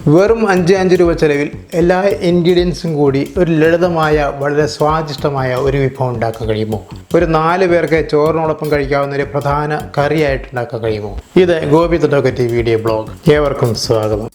വെറും 5 രൂപ ചെലവിൽ എല്ലാ ഇൻഗ്രീഡിയൻസും കൂടി ഒരു ലളിതമായ വളരെ സ്വാദിഷ്ടമായ ഒരു വിഭവം ഉണ്ടാക്കാൻ കഴിയുമോ? ഒരു 4 പേർക്ക് ചോറിനോടൊപ്പം കഴിക്കാവുന്ന ഒരു പ്രധാന കറിയായിട്ട് ഉണ്ടാക്കാൻ കഴിയുമോ? ഇത് ഗോപി ടാൽക്കാറ്റീവ് വീഡിയോ ബ്ലോഗ്. ഏവർക്കും സ്വാഗതം.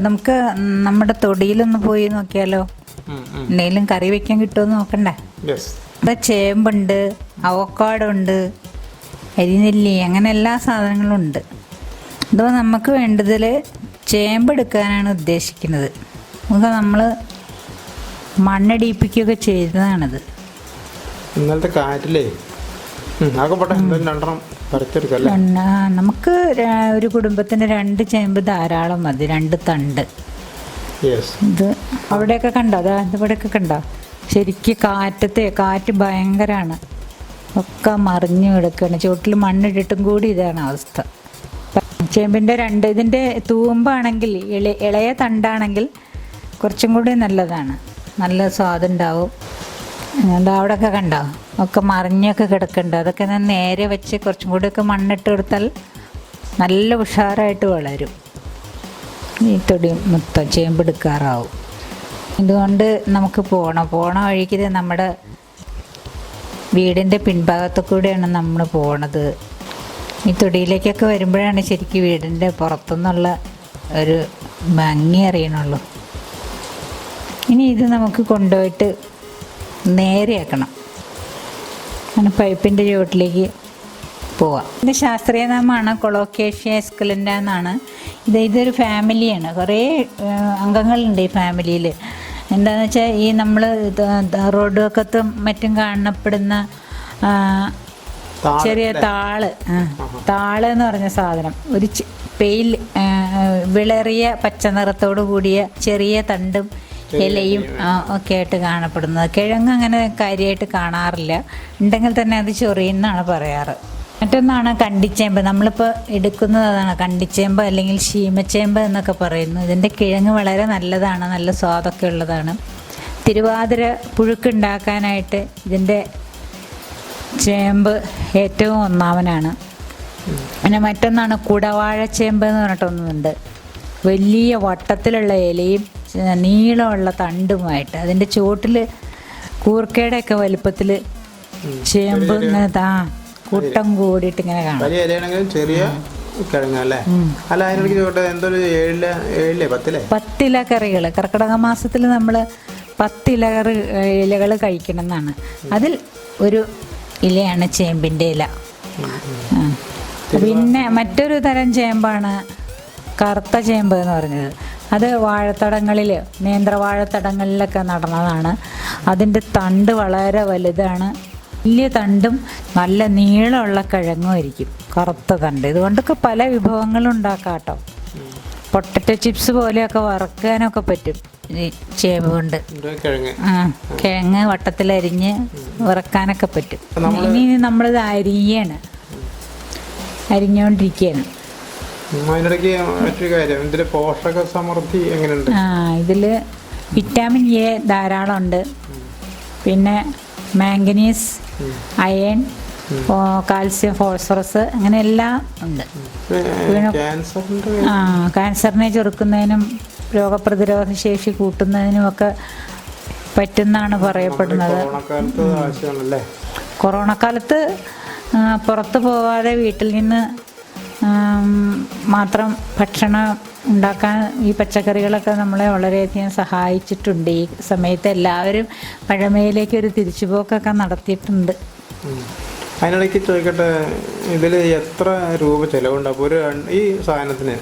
നമുക്ക് നമ്മുടെ തൊടിയിലൊന്ന് പോയി നോക്കിയാലോ? എന്തെങ്കിലും കറി വെക്കാൻ കിട്ടുമെന്ന് നോക്കണ്ടേ? ഇവിടെ ചേമ്പുണ്ട്, അവക്കാഡോ ഉണ്ട്, അരിനെല്ലി, അങ്ങനെ എല്ലാ സാധനങ്ങളും ഉണ്ട്. അപ്പോൾ നമുക്ക് വേണ്ടതിൽ ചേമ്പ് എടുക്കാനാണ് ഉദ്ദേശിക്കുന്നത്. നമുക്ക് നമ്മൾ മണ്ണടിപ്പിക്കുകയൊക്കെ ചെയ്തതാണിത്. ഇന്നലത്തെ കാറ്റിലേ നമുക്ക് ഒരു കുടുംബത്തിന് 2 ചേമ്പ് ധാരാളം മതി, 2 തണ്ട്. ഇത് അവിടെയൊക്കെ കണ്ടോ? ഇവിടെയൊക്കെ കണ്ടോ? ശരിക്കും കാറ്റ് ഭയങ്കരമാണ്, ഒക്കെ മറിഞ്ഞു കിടക്കുകയാണ്. ചുവട്ടിൽ മണ്ണിട്ടിട്ടും കൂടി ഇതാണ് അവസ്ഥ. ചേമ്പിൻ്റെ ഇതിൻ്റെ തൂമ്പാണെങ്കിൽ ഇളയ തണ്ടാണെങ്കിൽ കുറച്ചും കൂടി നല്ലതാണ്, നല്ല സ്വാദുണ്ടാവും. അവിടെയൊക്കെ കണ്ടോ? ഒക്കെ മറിഞ്ഞൊക്കെ കിടക്കുന്നുണ്ട്. അതൊക്കെ നേരെ വെച്ച് കുറച്ചും കൂടിയൊക്കെ മണ്ണിട്ട് കൊടുത്താൽ നല്ല ഉഷാറായിട്ട് വളരും. ഈ തൊടി മൊത്തം ചേമ്പെടുക്കാറാവും. ഇതുകൊണ്ട് നമുക്ക് പോണ വഴിക്ക് നമ്മുടെ വീടിൻ്റെ പിൻഭാഗത്തു കൂടെയാണ് നമ്മൾ പോണത്. ഈ തൊടിയിലേക്കൊക്കെ വരുമ്പോഴാണ് ശരിക്കും വീടിൻ്റെ പുറത്തുനിന്നുള്ള ഒരു ഭംഗി അറിയണുള്ളൂ. ഇനി ഇത് നമുക്ക് കൊണ്ടുപോയിട്ട് നേരെയാക്കണം. അങ്ങനെ പൈപ്പിൻ്റെ ചുവട്ടിലേക്ക് പോവാം. ഇതിൻ്റെ ശാസ്ത്രീയ നാമമാണ് കൊളോക്കേഷ്യ എസ്കലൻ്റ എന്നാണ്. ഇതൊരു ഫാമിലിയാണ്, കുറേ അംഗങ്ങളുണ്ട് ഈ ഫാമിലിയിൽ. എന്താണെന്ന് വെച്ചാൽ ഈ നമ്മൾ റോഡ് വക്കത്തും മറ്റും കാണപ്പെടുന്ന ചെറിയ താള് എന്ന് പറഞ്ഞ സാധനം, ഒരു വിളറിയ പച്ച നിറത്തോടു കൂടിയ ചെറിയ തണ്ടും ഇലയും ഒക്കെ ആയിട്ട് കാണപ്പെടുന്നത്. കിഴങ്ങ് അങ്ങനെ കാര്യമായിട്ട് കാണാറില്ല, ഉണ്ടെങ്കിൽ തന്നെ അത് ചൊറിയെന്നാണ് പറയാറ്. മറ്റൊന്നാണ് കണ്ടിച്ചേമ്പ്. നമ്മളിപ്പോൾ എടുക്കുന്നത് അതാണ് കണ്ടിച്ചേമ്പ് അല്ലെങ്കിൽ ശീമച്ചേമ്പ് എന്നൊക്കെ പറയുന്നു. ഇതിൻ്റെ കിഴങ്ങ് വളരെ നല്ലതാണ്, നല്ല സ്വാദൊക്കെ ഉള്ളതാണ്. തിരുവാതിര പുഴുക്കുണ്ടാക്കാനായിട്ട് ഇതിൻ്റെ ചേമ്പ് ഏറ്റവും ഒന്നാമനാണ്. പിന്നെ മറ്റൊന്നാണ് കുടവാഴച്ചേമ്പ് എന്ന് പറഞ്ഞിട്ടൊന്നുണ്ട്. വലിയ വട്ടത്തിലുള്ള ഇലയും നീളമുള്ള തണ്ടുമായിട്ട് അതിൻ്റെ ചുവട്ടിൽ കൂർക്കയുടെയൊക്കെ വലുപ്പത്തിൽ ചേമ്പ് ഇങ്ങനെ കൂട്ടം കൂടിയിട്ട് ഇങ്ങനെ കാണാം. 10 ഇല കറികൾ കർക്കിടക മാസത്തിൽ നമ്മൾ 10 ഇലകൾ കഴിക്കണം എന്നാണ്. അതിൽ ഒരു ഇലയാണ് ചേമ്പിൻ്റെ ഇല. പിന്നെ മറ്റൊരു തരം ചേമ്പാണ് കറുത്ത ചേമ്പ് എന്ന് പറഞ്ഞത്. അത് വാഴത്തടങ്ങളിൽ, നേന്ത്രവാഴത്തടങ്ങളിലൊക്കെ നടന്നതാണ്. അതിൻ്റെ തണ്ട് വളരെ വലുതാണ്, വലിയ തണ്ടും നല്ല നീളമുള്ള കിഴങ്ങുമായിരിക്കും, കറുത്ത തണ്ട്. ഇതുകൊണ്ടൊക്കെ പല വിഭവങ്ങളും ഉണ്ടാക്കാം കേട്ടോ. പൊട്ടറ്റോ ചിപ്സ് പോലെയൊക്കെ വറക്കാനൊക്കെ പറ്റും ഈ ചേമ്പ് കൊണ്ട്. കിഴങ്ങ് വട്ടത്തിലരിഞ്ഞ് വറക്കാനൊക്കെ പറ്റും. ഇനി നമ്മളിത് അരിഞ്ഞുകൊണ്ടിരിക്കുകയാണ്. ഇതിൽ വിറ്റാമിൻ എ ധാരാളം ഉണ്ട്. പിന്നെ മാംഗനീസ്, അയൺ, കാൽസ്യം, ഫോസ്ഫറസ്, അങ്ങനെ എല്ലാം ഉണ്ട്. ക്യാൻസറിനെ ചെറുക്കുന്നതിനും രോഗപ്രതിരോധ ശേഷി കൂട്ടുന്നതിനുമൊക്കെ പറ്റുന്നാണ് പറയപ്പെടുന്നത്. കൊറോണ കാലത്ത് പുറത്ത് പോവാതെ വീട്ടിൽ നിന്ന് മാത്രം ഭക്ഷണം ഉണ്ടാക്കാൻ ഈ പച്ചക്കറികളൊക്കെ നമ്മളെ വളരെയധികം സഹായിച്ചിട്ടുണ്ട്. ഈ സമയത്ത് എല്ലാവരും പഴമയിലേക്ക് ഒരു തിരിച്ചുപോക്കൊക്കെ നടത്തിയിട്ടുണ്ട്. അതിനിടയ്ക്ക് ചോദിക്കട്ടെ, ഇതിൽ എത്ര രൂപ ചിലവുണ്ടാവും ഈ സാധനത്തിന്?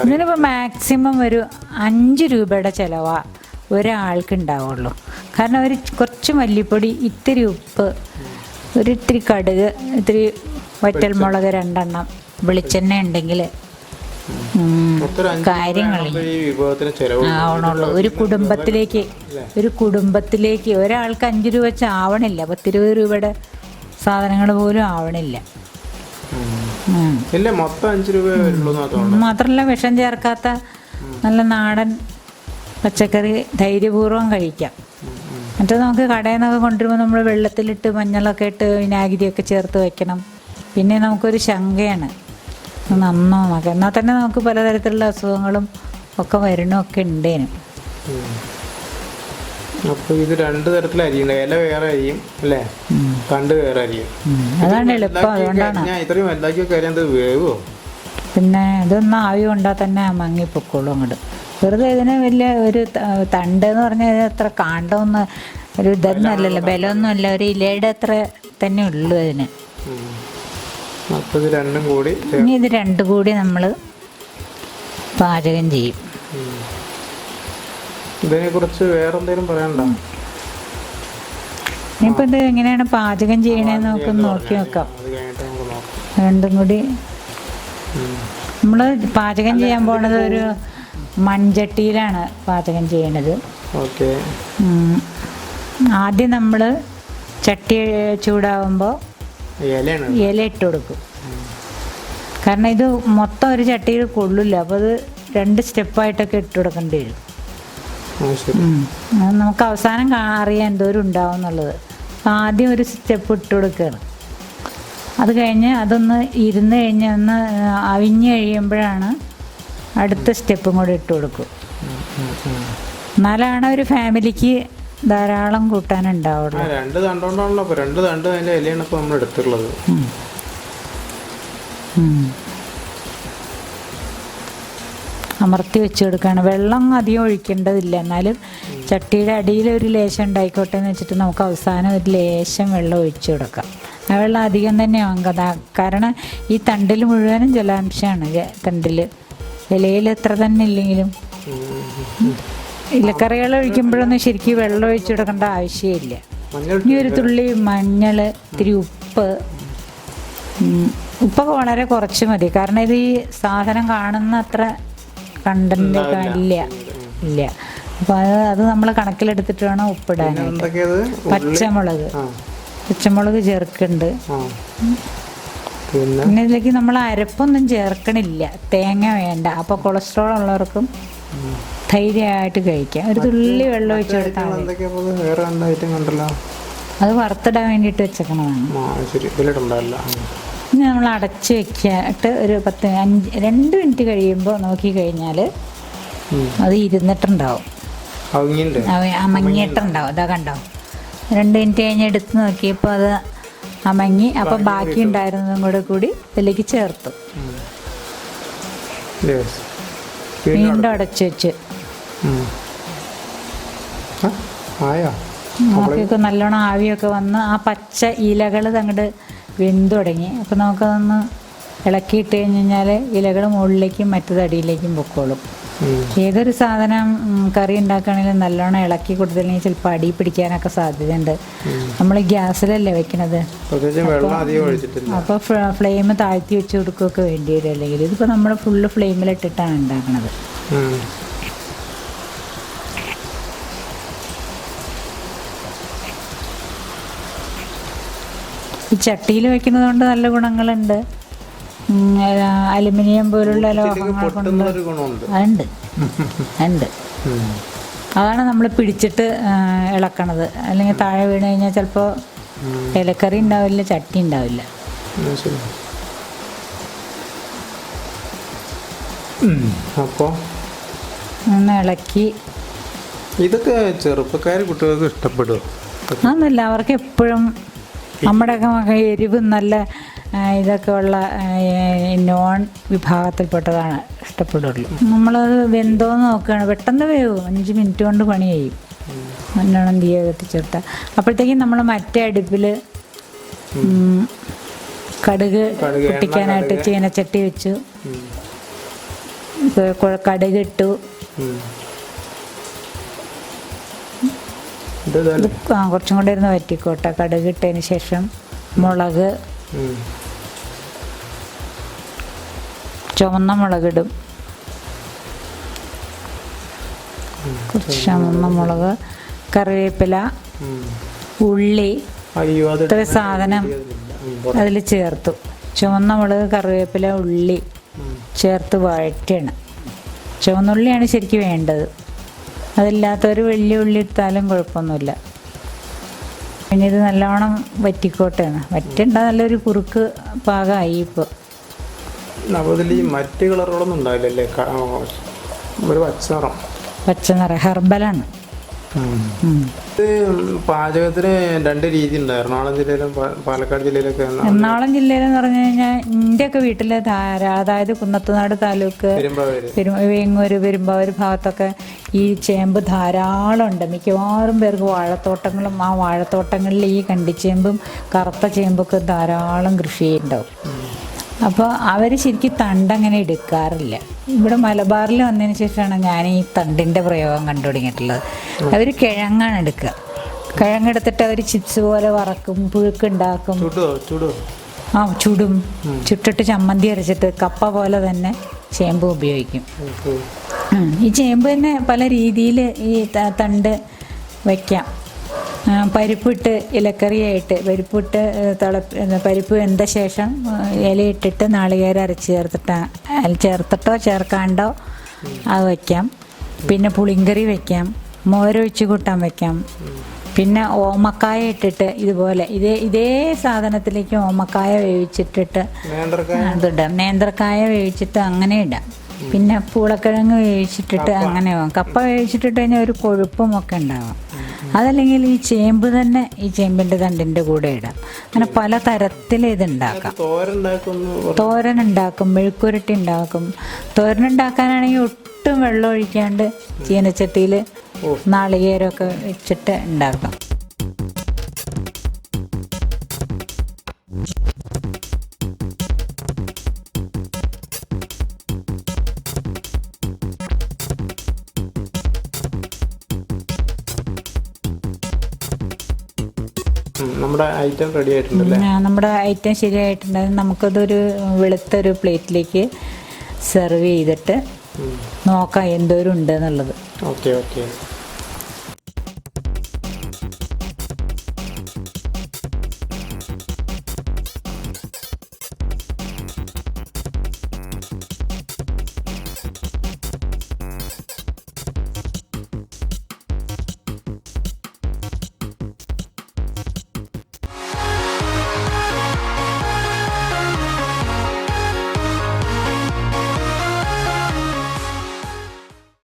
ഇതിനിപ്പോൾ മാക്സിമം ഒരു 5 രൂപയുടെ ചിലവാ ഒരാൾക്ക് ഉണ്ടാവുള്ളൂ. കാരണം കുറച്ച് മല്ലിപ്പൊടി, ഇത്തിരി ഉപ്പ്, ഇത്തിരി കടുക്, ഇത്തിരി വറ്റൽമുളക് 2 എണ്ണം, വെളിച്ചെണ്ണ ഉണ്ടെങ്കിൽ കാര്യങ്ങൾ ആവണുള്ളൂ. ഒരു കുടുംബത്തിലേക്ക് ഒരാൾക്ക് 5 രൂപ വെച്ച് ആവണില്ല. 10-20 രൂപയുടെ സാധനങ്ങൾ പോലും ആവണില്ല. മാത്രമല്ല വിഷം ചേർക്കാത്ത നല്ല നാടൻ പച്ചക്കറി ധൈര്യപൂർവ്വം കഴിക്കാം. എന്നിട്ട് നമുക്ക് കടയിൽ നിന്നൊക്കെ കൊണ്ടുവരുമ്പോൾ നമ്മൾ വെള്ളത്തിലിട്ട് മഞ്ഞളൊക്കെ ഇട്ട് വിനാഗിരിയൊക്കെ ചേർത്ത് വെക്കണം. പിന്നെ നമുക്കൊരു ശങ്കയാണ് നന്നോന്നൊക്കെ, എന്നാൽ തന്നെ നമുക്ക് പലതരത്തിലുള്ള അസുഖങ്ങളും ഒക്കെ വരണമൊക്കെ ഉണ്ടേനും. അപ്പോൾ ഇത് 2 തരത്തിൽ അരിയുണ്ട്. ഇല വേറെ അരിയും അല്ലേ, തണ്ട് വേറെ അരിയും. അതാണ് എളുപ്പം. അതുകൊണ്ടാണ് ഇത്രയും വലുതാക്കിയൊക്കെ അരിയാൻ വേവോ? പിന്നെ ഇതൊന്നും ആവി കൊണ്ടാൽ തന്നെ മങ്ങിപ്പൊക്കോളും അങ്ങോട്ട്. വെറുതെ ഇതിന് വലിയ ഒരു തണ്ട് എന്ന് പറഞ്ഞാൽ അത്ര കാണ്ടമൊന്നും ഒരു ഇതൊന്നുമല്ലല്ലോ, ബലമൊന്നുമല്ല, ഒരു ഇലയുടെ അത്ര തന്നെ ഉള്ളൂ അതിന്. ഇനി ഇത് 2 കൂടി നമ്മൾ പാചകം ചെയ്യും. ഇതിനെക്കുറിച്ച് വേറെ എന്തെങ്കിലും പറയാനുണ്ടോ? ഇനിയിപ്പോൾ ഇത് എങ്ങനെയാണ് പാചകം ചെയ്യണേന്ന് നമുക്ക് നോക്കി നോക്കാം. 2 കൂടി നമ്മൾ പാചകം ചെയ്യാൻ പോണത് ഒരു മൺചട്ടിയിലാണ് പാചകം ചെയ്യണത്. ആദ്യം നമ്മൾ ചട്ടി ചൂടാവുമ്പോൾ ഇല ഇട്ട് കൊടുക്കും. കാരണം ഇത് മൊത്തം ഒരു ചട്ടിയിൽ കൊള്ളില്ല, അപ്പോൾ അത് 2 സ്റ്റെപ്പായിട്ടൊക്കെ ഇട്ട് കൊടുക്കേണ്ടി വരും. നമുക്ക് അവസാനം അറിയാൻ എന്തോരം ഉണ്ടാവും എന്നുള്ളത്. ആദ്യം ഒരു സ്റ്റെപ്പ് ഇട്ട് കൊടുക്കുകയാണ്. അത് കഴിഞ്ഞ് അതൊന്ന് ഇരുന്ന് കഴിഞ്ഞ് ഒന്ന് അവിഞ്ഞ് കഴിയുമ്പോഴാണ് അടുത്ത സ്റ്റെപ്പും കൂടെ ഇട്ട് കൊടുക്കും. എന്നാലാണ് ഒരു ഫാമിലിക്ക് ധാരാളം കൂട്ടാനുണ്ടാവുള്ളൂ. 2 തണ്ടുകൊണ്ടാണല്ലോ, 2 തണ്ട് അതിൻ്റെ ഇലയാണ് ഇപ്പോൾ നമ്മൾ എടുത്തിട്ടുള്ളത്. അമർത്തി വെച്ച് കൊടുക്കുകയാണ്. വെള്ളം അധികം ഒഴിക്കേണ്ടതില്ല, എന്നാലും ചട്ടിയുടെ അടിയിൽ ഒരു ലേശം ഉണ്ടായിക്കോട്ടെ എന്ന് വെച്ചിട്ട് നമുക്ക് അവസാനം ഒരു ലേശം വെള്ളം ഒഴിച്ചു കൊടുക്കാം. ആ വെള്ളം അധികം തന്നെ ആകുക, കാരണം ഈ തണ്ടിൽ മുഴുവനും ജലാംശമാണ്. തണ്ടിൽ ഇലയിൽ എത്ര തന്നെ ഇല്ലെങ്കിലും ഇലക്കറികൾ ഒഴിക്കുമ്പോഴൊന്നും ശരിക്കും വെള്ളം ഒഴിച്ചു കൊടുക്കേണ്ട ആവശ്യമില്ല. ഇനി ഒരു തുള്ളി മഞ്ഞൾ, ഇത്തിരി ഉപ്പൊക്കെ വളരെ കുറച്ച് മതി, കാരണം ഇത് ഈ സാധനം കാണുന്ന അത്ര കണ്ടന്റ് ഇല്ല. അപ്പോൾ അത് നമ്മൾ കണക്കിലെടുത്തിട്ട് വേണം ഉപ്പിടാനായിട്ട്. പച്ചമുളക് ചേർക്കുന്നുണ്ട്. പിന്നെ ഇതിലേക്ക് നമ്മൾ അരപ്പൊന്നും ചേർക്കണില്ല, തേങ്ങ വേണ്ട. അപ്പോൾ കൊളസ്ട്രോൾ ഉള്ളവർക്കും ധൈര്യമായിട്ട് കഴിക്കാം. ഒരു തുള്ളി വെള്ളം ഒഴിച്ച് കൊടുത്താൽ മതി. അത് വറുത്തിടാൻ വേണ്ടിയിട്ട് വെച്ചേക്കണതാണ്. ഇനി നമ്മൾ അടച്ച് വെച്ചിട്ട് ഒരു 2 മിനിറ്റ് കഴിയുമ്പോൾ നോക്കി കഴിഞ്ഞാൽ അത് ഇരുന്നിട്ടുണ്ടാവും, അമങ്ങിയിട്ടുണ്ടാവും. അതാ കണ്ടോ, 2 മിനിറ്റ് കഴിഞ്ഞ് എടുത്ത് നോക്കിയപ്പോൾ അത് അമങ്ങി. അപ്പോൾ ബാക്കി ഉണ്ടായിരുന്നതും കൂടി ഇതിലേക്ക് ചേർത്തു. വീണ്ടും അടച്ചു വെച്ച് നോക്കിയൊക്കെ നല്ലോണം ആവിയൊക്കെ വന്ന് ആ പച്ച ഇലകൾ അങ്ങോട്ട് വെന്തു തുടങ്ങി. അപ്പോൾ നമുക്കതൊന്ന് ഇളക്കിയിട്ട് കഴിഞ്ഞാൽ ഇലകൾ മുകളിലേക്കും മറ്റത് അടിയിലേക്കും പൊക്കോളും. ഏതൊരു സാധനം കറി ഉണ്ടാക്കുകയാണെങ്കിലും നല്ലോണം ഇളക്കി കൊടുത്തില്ലെങ്കിൽ ചിലപ്പോൾ അടി പിടിക്കാനൊക്കെ സാധ്യതയുണ്ട്. നമ്മൾ ഗ്യാസിലല്ലേ വെക്കണത്, അപ്പോൾ ഫ്ലെയിം താഴ്ത്തി വെച്ച് കൊടുക്കുകയൊക്കെ വേണ്ടി വരും. അല്ലെങ്കിൽ ഇതിപ്പോൾ നമ്മൾ ഫുള്ള് ഫ്ലെയിമിലിട്ടിട്ടാണ് ഉണ്ടാക്കണത്. ഈ ചട്ടിയിൽ വെക്കുന്നത് കൊണ്ട് നല്ല ഗുണങ്ങളുണ്ട്. അലുമിനിയം പോലുള്ള ലോഹങ്ങൾ കൊണ്ട് ഉണ്ട്. അതാണ് നമ്മൾ പിടിച്ചിട്ട് ഇളക്കണത്. അല്ലെങ്കിൽ താഴെ വീണ് കഴിഞ്ഞാൽ ചിലപ്പോൾ ഇലക്കറി ഉണ്ടാവില്ല, ചട്ടി ഉണ്ടാവില്ല. അപ്പോൾ ഒന്ന് ഇളക്കി. ഇതൊക്കെ ചെറുപ്പക്കാർ കുട്ടികൾക്ക് ഇഷ്ടപ്പെടും. അതൊന്നുമില്ല, അവർക്ക് എപ്പോഴും നമ്മുടെയൊക്കെ എരിവ് നല്ല ഇതൊക്കെ ഉള്ള നോൺ വിഭാഗത്തിൽപ്പെട്ടതാണ് ഇഷ്ടപ്പെടുള്ളൂ. നമ്മളത് വെന്തോന്ന് നോക്കുകയാണ്, പെട്ടെന്ന് വേവും, 5 മിനിറ്റ് കൊണ്ട് പണി ചെയ്യും. നല്ലോണം തീയ കത്തിച്ചിട്ട് അപ്പോഴത്തേക്കും നമ്മൾ മറ്റേ അടുപ്പിൽ കടുക് പൊട്ടിക്കാനായിട്ട് ചീനച്ചട്ടി വെച്ചു. കടുക് ഇട്ടു. കുറച്ചും കൂടെ ഇരുന്ന് വറ്റിക്കോട്ടെ. കടുക് ഇട്ടതിന് ശേഷം മുളക്, ചുവന്ന മുളകിടും. ചുവന്ന മുളക്, കറിവേപ്പില, ഉള്ളി, ഇത്ര സാധനം അതിൽ ചേർത്തു. ചുവന്ന മുളക്, കറിവേപ്പില, ഉള്ളി ചേർത്ത് വഴറ്റണം. ചുവന്നുള്ളിയാണ് ശരിക്കും വേണ്ടത്. അതില്ലാത്തവർ വലിയ ഉള്ളി എടുത്താലും കുഴപ്പമൊന്നുമില്ല. പിന്നെ ഇത് നല്ലോണം വറ്റിക്കോട്ടെയാണ്. വറ്റണ്ട, നല്ലൊരു കുറുക്ക് പാകമായി ഇപ്പോൾ. അപ്പോൾ ഇതിൽ ഈ മറ്റ് കളറുകളൊന്നും ഉണ്ടാവില്ലല്ലേ? ഒരു പച്ചനിറം ഹെർബലാണ്. ഇത് പാചകത്തിന് 2 രീതി ഉണ്ട്, എറണാകുളം ജില്ലയിലും പാലക്കാട് ജില്ലയിലൊക്കെ. എറണാകുളം ജില്ലയിലെന്ന് പറഞ്ഞു കഴിഞ്ഞാൽ എൻ്റെയൊക്കെ വീട്ടിൽ അതായത് കുന്നത്തുനാട് താലൂക്ക്, വേങ്ങൂര്, പെരുമ്പാവൂർ ഭാഗത്തൊക്കെ ഈ ചേമ്പ് ധാരാളം ഉണ്ട്. മിക്കവാറും പേർക്ക് വാഴത്തോട്ടങ്ങളും, ആ വാഴത്തോട്ടങ്ങളിൽ ഈ കണ്ടിച്ചേമ്പും കറുത്ത ചേമ്പൊക്കെ ധാരാളം കൃഷി ചെയ്യുന്നുണ്ടാവും. അപ്പോൾ അവർ ശരിക്കും തണ്ടങ്ങനെ എടുക്കാറില്ല. ഇവിടെ മലബാറിൽ വന്നതിന് ശേഷമാണ് ഞാൻ ഈ തണ്ടിൻ്റെ പ്രയോഗം കണ്ടു തുടങ്ങിയിട്ടുള്ളത്. അവർ കിഴങ്ങാണ് എടുക്കുക. കിഴങ്ങെടുത്തിട്ട് അവർ ചിപ്സ് പോലെ വറക്കും, പുഴുക്കുണ്ടാക്കും. ചുടും. ചുട്ടിട്ട് ചമ്മന്തി അരച്ചിട്ട് കപ്പ പോലെ തന്നെ ചേമ്പ് ഉപയോഗിക്കും. ഈ ചേമ്പ് തന്നെ പല രീതിയിൽ ഈ തണ്ട് വയ്ക്കാം. പരിപ്പിട്ട് ഇലക്കറിയായിട്ട് പരിപ്പ് വെന്ത ശേഷം ഇലയിട്ടിട്ട് നാളികേരം അരച്ച് ചേർത്തിട്ടോ ചേർക്കാണ്ടോ അത് വയ്ക്കാം. പിന്നെ പുളിങ്കറി വയ്ക്കാം, മോരൊഴിച്ച് കൂട്ടാൻ വയ്ക്കാം. പിന്നെ ഓമക്കായ ഇട്ടിട്ട് ഇതുപോലെ ഇതേ സാധനത്തിലേക്ക് ഓമക്കായ വേവിച്ചിട്ടിട്ട് അതിടാം. നേന്ത്രക്കായ വേവിച്ചിട്ട് അങ്ങനെ ഇടാം. പിന്നെ പൂളക്കിഴങ്ങ് വേവിച്ചിട്ടിട്ട് അങ്ങനെ കപ്പ വേവിച്ചിട്ടിട്ട് കഴിഞ്ഞാൽ ഒരു കൊഴുപ്പും ഒക്കെ ഉണ്ടാവാം. അതല്ലെങ്കിൽ ഈ ചേമ്പ് തന്നെ ഈ ചേമ്പിൻ്റെ തണ്ടിൻ്റെ കൂടെ ഇടാം. അങ്ങനെ പല തരത്തിൽ ഇതുണ്ടാക്കാം. തോരൻ ഉണ്ടാക്കും, മെഴുക്കുരട്ടി ഉണ്ടാക്കും. തോരൻ ഉണ്ടാക്കാനാണെങ്കിൽ ഒട്ടും വെള്ളം ഒഴിക്കാണ്ട് ചീനച്ചട്ടിയിൽ നാളികേരമൊക്കെ വെച്ചിട്ട് ഉണ്ടാക്കാം. നമ്മുടെ ഐറ്റം റെഡി ആയിട്ടുണ്ടല്ലേ? നമ്മുടെ ഐറ്റം ശരിയായിട്ടുണ്ട്. നമുക്കതൊരു വെളുത്തൊരു പ്ലേറ്റിലേക്ക് സെർവ് ചെയ്തിട്ട് നോക്കാം എന്തോരം ഉണ്ട് എന്നുള്ളത്. ഓക്കെ.